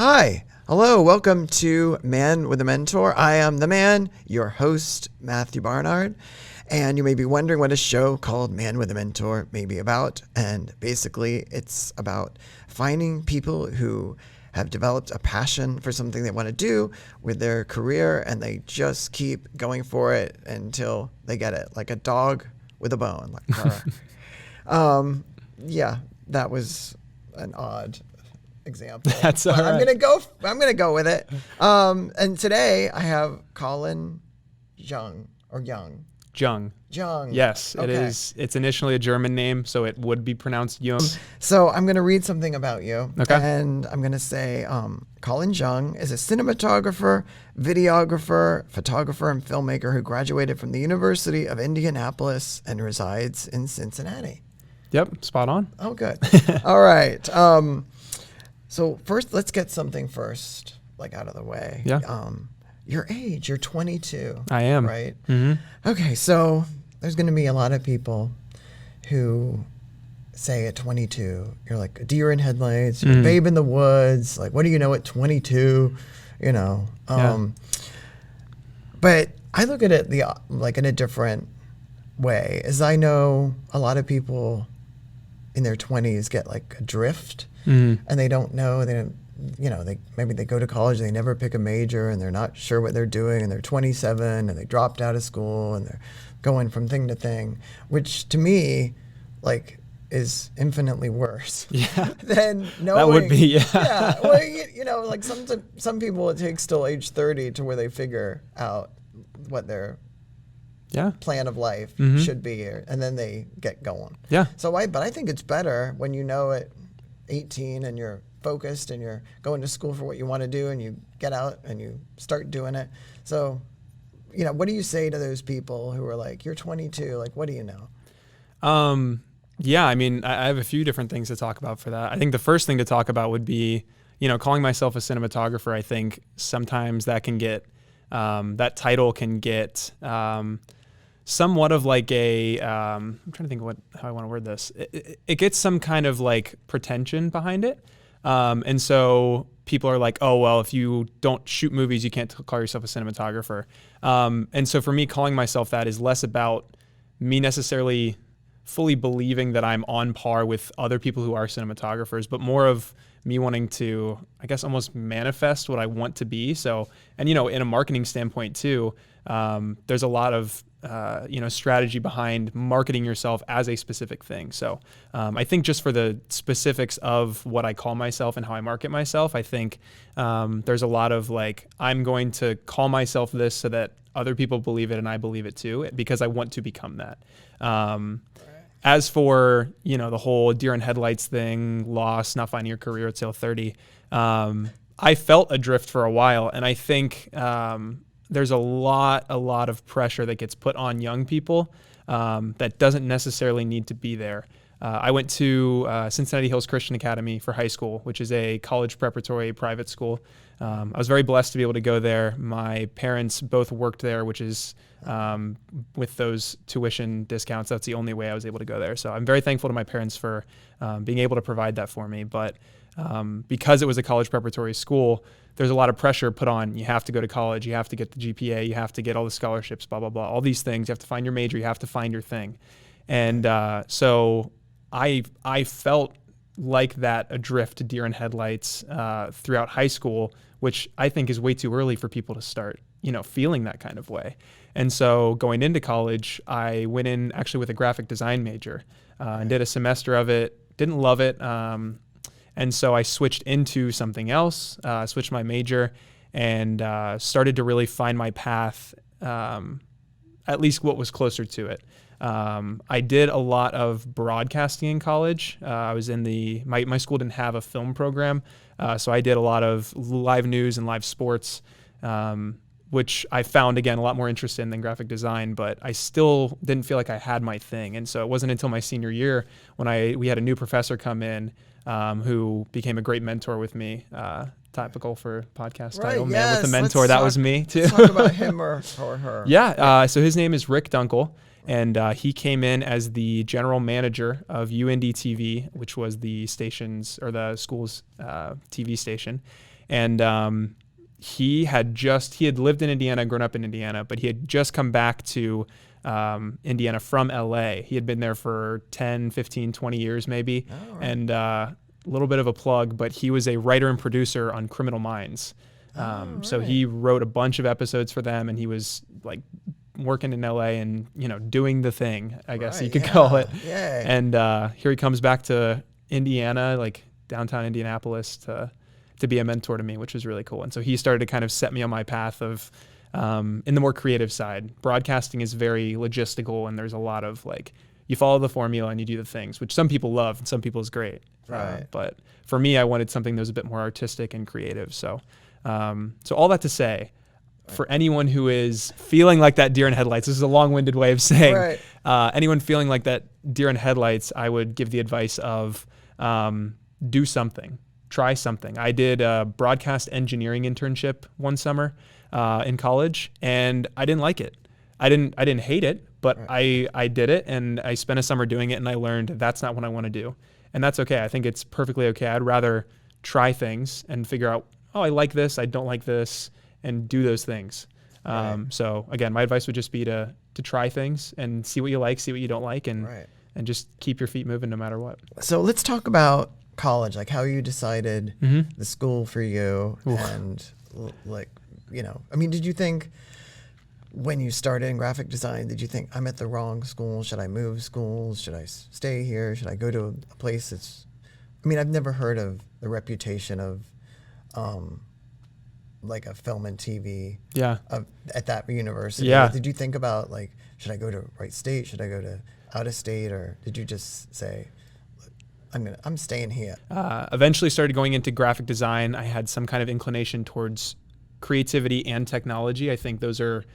Hi. Hello. Welcome to Man with a Mentor. I am the man, your host, Matt Barnard. And you may be wondering what a show called Man with a Mentor may be about. And basically, it's about finding people who have developed a passion for something they want to do with their career, and they just keep going for it until they get it, like a dog with a bone. Yeah, that was an odd example. That's all right. I'm gonna go with it. And today I have Collin Jung or Jung. Jung. Yes, Okay. it is. It's initially a German name, so it would be pronounced Jung. So I'm gonna read something about you. Okay. And I'm gonna say Collin Jung is a cinematographer, videographer, photographer, and filmmaker who graduated from the University of Indianapolis and resides in Cincinnati. Yep, spot on. Oh, good. All right. So first, let's get something first, like out of the way. Yeah. Your age, you're 22. I am. Right? Mm-hmm. Okay, so there's going to be a lot of people who say at 22, you're like a deer in headlights, you're a babe in the woods. Like, what do you know at 22? You know. But I look at it in a different way, as I know a lot of people in their 20s get like adrift, and they don't know, maybe they go to college, they never pick a major, and they're not sure what they're doing, and they're 27 and they dropped out of school and they're going from thing to thing, which to me like is infinitely worse than knowing. That would be, yeah. Yeah, well, like some people it takes till age 30 to where they figure out what their plan of life should be, and then they get going. Yeah. But I think it's better when you know at 18 and you're focused and you're going to school for what you want to do, and you get out and you start doing it. So, what do you say to those people who are like, you're 22, like, what do you know? Yeah, I mean, I have a few different things to talk about for that. I think the first thing to talk about would be, calling myself a cinematographer. I think sometimes that can get, that title can get somewhat of like a, I'm trying to think how I want to word this. It gets some kind of like pretension behind it. And so people are like, oh, well, if you don't shoot movies, you can't call yourself a cinematographer. And so for me, calling myself that is less about me necessarily fully believing that I'm on par with other people who are cinematographers, but more of me wanting to, I guess, almost manifest what I want to be. So, and, in a marketing standpoint too, there's a lot of, strategy behind marketing yourself as a specific thing. So I think just for the specifics of what I call myself and how I market myself, I think there's a lot of like, I'm going to call myself this so that other people believe it and I believe it too, because I want to become that. As for, the whole deer in headlights thing, lost, not finding your career until 30, I felt adrift for a while. And I think there's a lot of pressure that gets put on young people that doesn't necessarily need to be there. I went to Cincinnati Hills Christian Academy for high school, which is a college preparatory private school. I was very blessed to be able to go there. My parents both worked there, which is with those tuition discounts, that's the only way I was able to go there. So I'm very thankful to my parents for being able to provide that for me. But because it was a college preparatory school, there's a lot of pressure put on. You have to go to college, you have to get the GPA, you have to get all the scholarships, blah, blah, blah, all these things. You have to find your major, you have to find your thing. And so I felt like that adrift, deer in headlights throughout high school, which I think is way too early for people to start, feeling that kind of way. And so going into college, I went in actually with a graphic design major and did a semester of it, didn't love it. And so I switched into something else, switched my major, and started to really find my path, at least what was closer to it. I did a lot of broadcasting in college. I was in my school didn't have a film program, so I did a lot of live news and live sports, which I found, again, a lot more interested in than graphic design, but I still didn't feel like I had my thing. And so it wasn't until my senior year when we had a new professor come in who became a great mentor with me. Typical for podcast title, Man with a Mentor. That was me too. Let's talk about him or her. Yeah. So his name is Rick Dunkel, and he came in as the general manager of UND TV, which was the station's or the school's TV station. And he had lived in Indiana, grown up in Indiana, but he had just come back to Indiana from LA. He had been there for 10, 15, 20 years maybe. Oh, right. And a little bit of a plug, but he was a writer and producer on Criminal Minds. Right. So he wrote a bunch of episodes for them, and he was like working in LA and, doing the thing, I guess you could call it. Yeah. And here he comes back to Indiana, like downtown Indianapolis, to be a mentor to me, which was really cool. And so he started to kind of set me on my path of, in the more creative side. Broadcasting is very logistical, and there's a lot of like, you follow the formula and you do the things, which some people love and some people is great. Right. But for me, I wanted something that was a bit more artistic and creative. So all that to say, for anyone who is feeling like that deer in headlights, this is a long-winded way of saying, anyone feeling like that deer in headlights, I would give the advice of do something, try something. I did a broadcast engineering internship one summer in college, and I didn't like it. I didn't hate it, but I did it, and I spent a summer doing it, and I learned that's not what I want to do. And that's okay. I think it's perfectly okay. I'd rather try things and figure out, oh, I like this, I don't like this, and do those things. So again, my advice would just be to try things and see what you like, see what you don't like, and just keep your feet moving no matter what. So let's talk about college, like how you decided the school for you. And like, I mean, did you think when you started in graphic design, did you think I'm at the wrong school? Should I move schools? Should I stay here? Should I go to a place that's, I've never heard of the reputation of, like a film and TV at that university. Yeah. Did you think about like, should I go to Wright State? Should I go to out of state? Or did you just say, I'm staying here? Eventually started going into graphic design. I had some kind of inclination towards creativity and technology. I think those are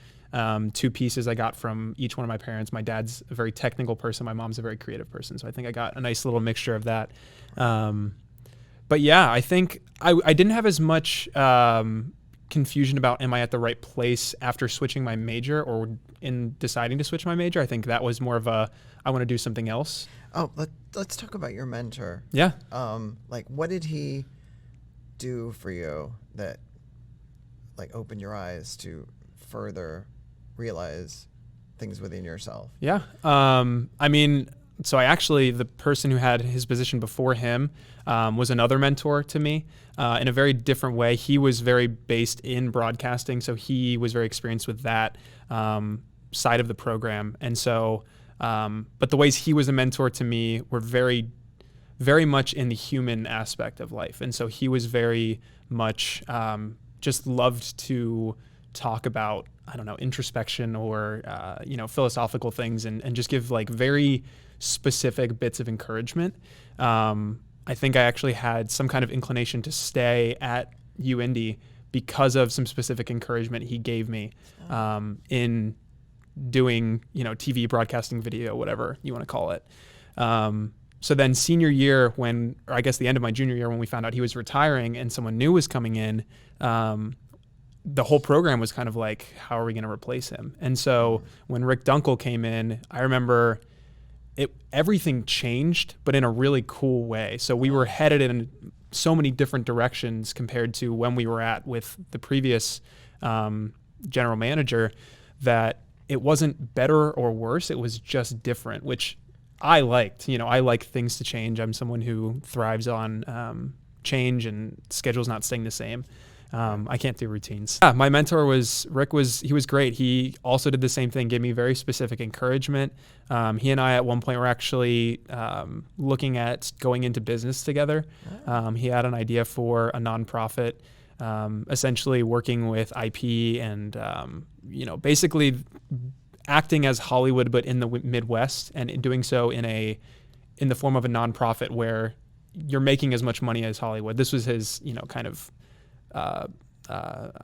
two pieces I got from each one of my parents. My dad's a very technical person. My mom's a very creative person. So I think I got a nice little mixture of that. But yeah, I think I didn't have as much confusion about am I at the right place after switching my major or in deciding to switch my major. I think that was more of a, I want to do something else. Oh, let's talk about your mentor. Yeah. Like what did he do for you that like opened your eyes to further realize things within yourself? Yeah. So the person who had his position before him was another mentor to me in a very different way. He was very based in broadcasting, so he was very experienced with that side of the program. And so, but the ways he was a mentor to me were very, very much in the human aspect of life. And so he was very much just loved to talk about, introspection or, philosophical things and just give like very specific bits of encouragement. I think I actually had some kind of inclination to stay at UIndy because of some specific encouragement he gave me in doing, TV, broadcasting, video, whatever you want to call it. So then senior year the end of my junior year when we found out he was retiring and someone new was coming in, the whole program was kind of like, how are we going to replace him? And so when Rick Dunkel came in, I remember everything changed, but in a really cool way. So we were headed in so many different directions compared to when we were at with the previous general manager, that it wasn't better or worse. It was just different, which I liked. I like things to change. I'm someone who thrives on change and schedules not staying the same. I can't do routines. Yeah, my mentor was Rick. He was great. He also did the same thing, gave me very specific encouragement. He and I at one point were actually looking at going into business together. He had an idea for a nonprofit, essentially working with IP and basically acting as Hollywood but in the Midwest, and doing so in the form of a nonprofit where you're making as much money as Hollywood. This was his kind of I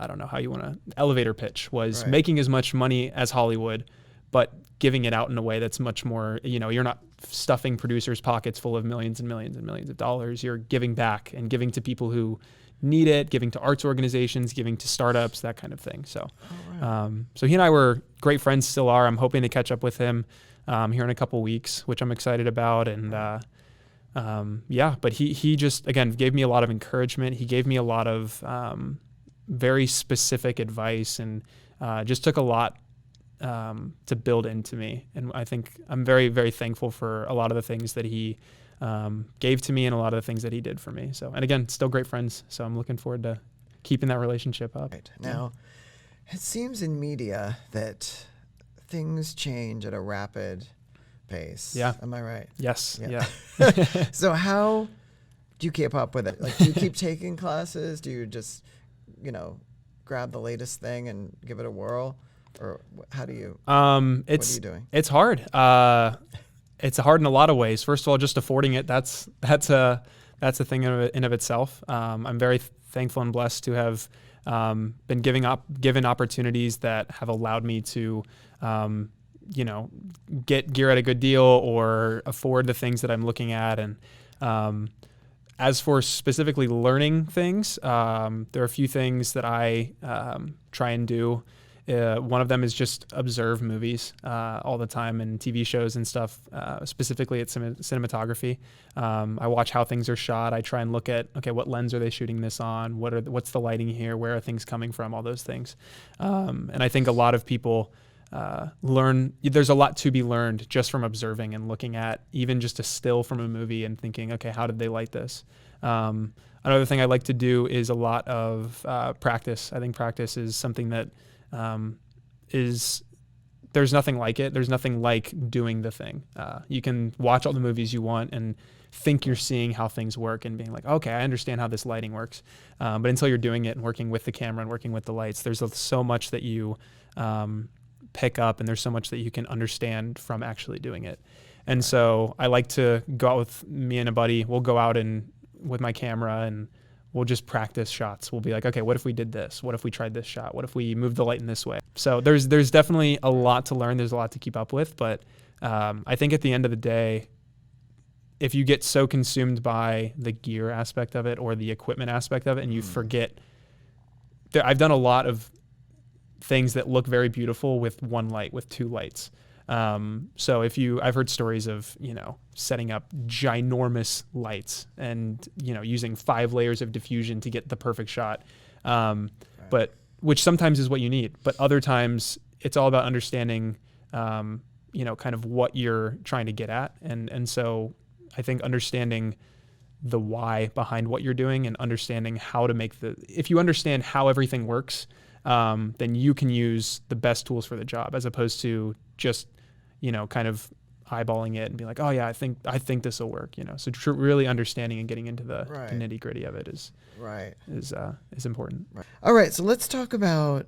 don't know how you want to elevator pitch was making as much money as Hollywood, but giving it out in a way that's much more, you're not stuffing producers' pockets full of millions and millions and millions of dollars. You're giving back and giving to people who need it, giving to arts organizations, giving to startups, that kind of thing. So, so he and I were great friends, still are. I'm hoping to catch up with him here in a couple weeks, which I'm excited about. And yeah, but he just, again, gave me a lot of encouragement. He gave me a lot of very specific advice, and just took a lot to build into me. And I think I'm very, very thankful for a lot of the things that he gave to me and a lot of the things that he did for me. So, and again, still great friends. So I'm looking forward to keeping that relationship up. Right. Now, it seems in media that things change at a rapid pace. Yeah. Am I right? Yes. Yeah. Yeah. So how do you keep up with it? Like, do you keep taking classes? Do you just, grab the latest thing and give it a whirl? Or how do you, what are you doing? It's hard. It's hard in a lot of ways. First of all, just affording it, that's a thing in of itself. I'm very thankful and blessed to have been given opportunities that have allowed me to, get gear at a good deal or afford the things that I'm looking at. And as for specifically learning things, there are a few things that I try and do. One of them is just observe movies all the time and TV shows and stuff, specifically at cinematography. I watch how things are shot. I try and look at, okay, what lens are they shooting this on? What's the lighting here? Where are things coming from? All those things. And I think a lot of people there's a lot to be learned just from observing and looking at even just a still from a movie and thinking, okay, how did they light this? Another thing I like to do is a lot of practice. I think practice is something that there's nothing like it. There's nothing like doing the thing. You can watch all the movies you want and think you're seeing how things work and being like, okay, I understand how this lighting works. But until you're doing it and working with the camera and working with the lights, there's so much that you pick up, and there's so much that you can understand from actually doing it. And so I like to go out with me and a buddy. We'll go out and with my camera and we'll just practice shots. We'll be like, okay, what if we did this? What if we tried this shot? What if we moved the light in this way? So there's definitely a lot to learn. There's a lot to keep up with. But I think at the end of the day, if you get so consumed by the gear aspect of it or the equipment aspect of it and you forget, I've done a lot of things that look very beautiful with one light, with two lights. So I've heard stories of, setting up ginormous lights and, using 5 layers of diffusion to get the perfect shot. But which sometimes is what you need, but other times it's all about understanding, kind of what you're trying to get at. And so I think understanding the why behind what you're doing and understanding how to if you understand how everything works, then you can use the best tools for the job as opposed to just, kind of eyeballing it and be like, oh yeah, I think this will work, So really understanding and getting into the nitty gritty of it is important. Right. All right. So let's talk about,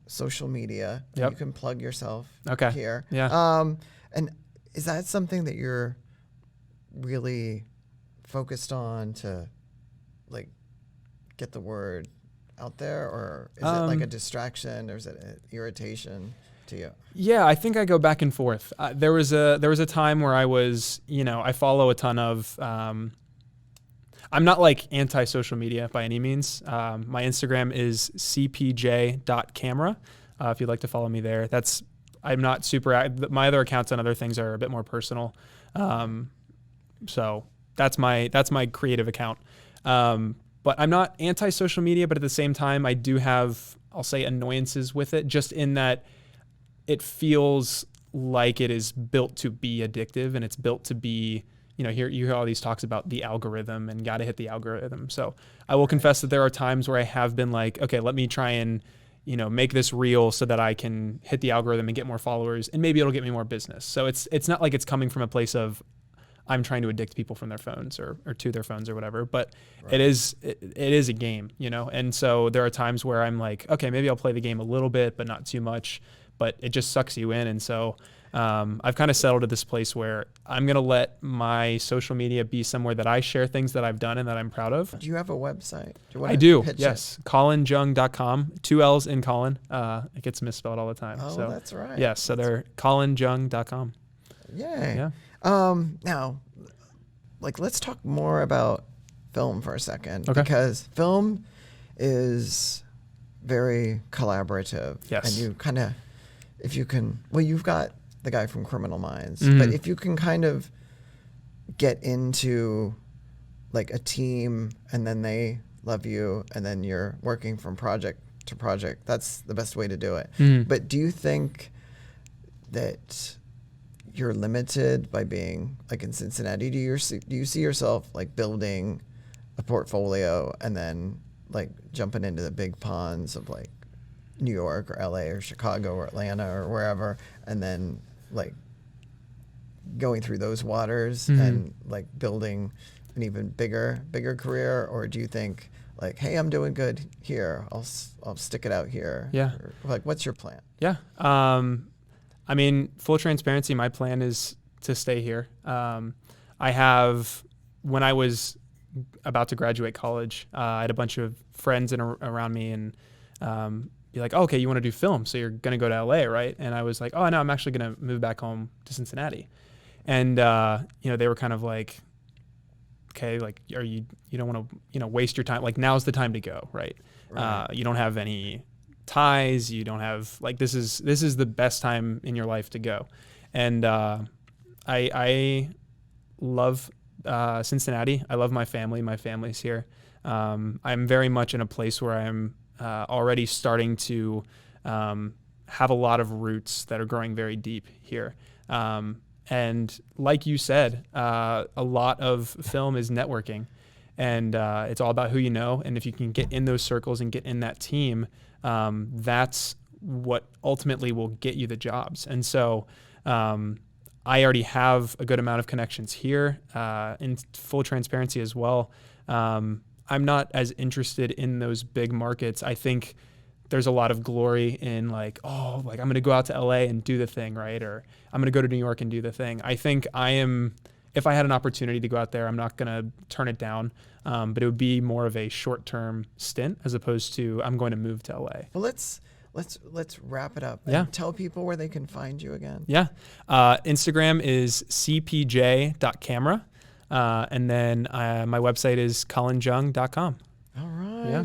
social media. Yep. You can plug yourself here. Yeah. And is that something that you're really focused on to get the word out there, or is it like a distraction, or is it an irritation to you? Yeah, I think I go back and forth. There was a time where I was, I follow a ton of. I'm not anti-social media by any means. My Instagram is cpj.camera. If you'd like to follow me there, I'm not super. My other accounts and other things are a bit more personal. So that's my creative account. But I'm not anti-social media, but at the same time, I do have, I'll say, annoyances with it, just in that it feels like it is built to be addictive, and it's built to be, you hear all these talks about the algorithm and got to hit the algorithm. So I will confess that there are times where I have been like, okay, let me try and, make this real so that I can hit the algorithm and get more followers, and maybe it'll get me more business. So it's not like it's coming from a place of I'm trying to addict people from their phones or to their phones or whatever, but it is a game, And so there are times where I'm like, okay, maybe I'll play the game a little bit, but not too much, but it just sucks you in. And so I've kind of settled at this place where I'm going to let my social media be somewhere that I share things that I've done and that I'm proud of. Do you have a website? I do. Yes. CollinJung.com, 2 L's in Collin. It gets misspelled all the time. Oh, so, that's right. Yes. So they're CollinJung.com. Yay. Yeah. Now, let's talk more about film for a second, Okay. because film is very collaborative. Yes. And you kind of, if you can, you've got the guy from Criminal Minds, Mm-hmm. but if you can kind of get into like a team and then they love you and then you're working from project to project. That's the best way to do it. But do you think that you're limited by being like in Cincinnati? Do you see yourself like building a portfolio and then like jumping into the big ponds of like New York or LA or Chicago or Atlanta or wherever, and then like going through those waters and like building an even bigger career? Or do you think like, hey, I'm doing good here, I'll stick it out here? Yeah. Or, like, what's your plan? Yeah. I mean, full transparency, my plan is to stay here. When I was about to graduate college, I had a bunch of friends around me and be like, oh, okay, you want to do film, so you're going to go to LA, right? And I was like, oh, no, I'm actually going to move back home to Cincinnati. And, they were kind of like, okay, like, you don't want to, waste your time. Like, now's the time to go, right? You don't have any ties. You don't have, like, this is the best time in your life to go. And I love Cincinnati. I love my family. My family's here. I'm very much in a place where I'm already starting to have a lot of roots that are growing very deep here. And like you said, a lot of film is networking, and it's all about who you know. And if you can get in those circles and get in that team, that's what ultimately will get you the jobs. And so I already have a good amount of connections here. In full transparency as well, I'm not as interested in those big markets. I think there's a lot of glory in like, oh, like I'm going to go out to LA and do the thing, right? Or I'm going to go to New York and do the thing. I think if I had an opportunity to go out there, I'm not going to turn it down. But it would be more of a short-term stint as opposed to I'm going to move to LA. Well, let's wrap it up. And tell people where they can find you again. Yeah. Instagram is cpj.camera. And then my website is collinjung.com. All right. Yeah.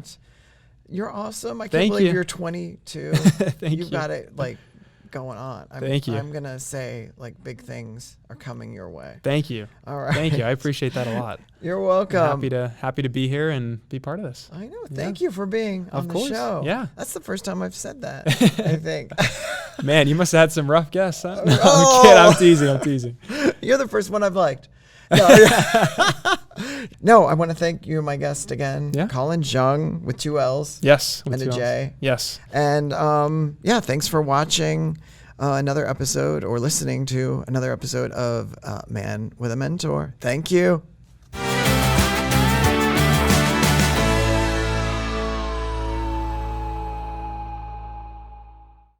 You're awesome. I can't Thank believe you. you're 22. You've got it like going on. Thank you. I'm going to say like big things are coming your way. Thank you. All right. Thank you. I appreciate that a lot. You're welcome. Happy to be here and be part of this. I know. Thank you for being on the show. Yeah. That's the first time I've said that, I think. Man, you must have had some rough guests, huh? No, I'm kidding. I'm teasing. You're the first one I've liked. No, I want to thank you, my guest again. Yeah. Collin Jung with 2 L's. Yes. And a J. Yes. And thanks for watching another episode or listening to another episode of Man with a Mentor. Thank you.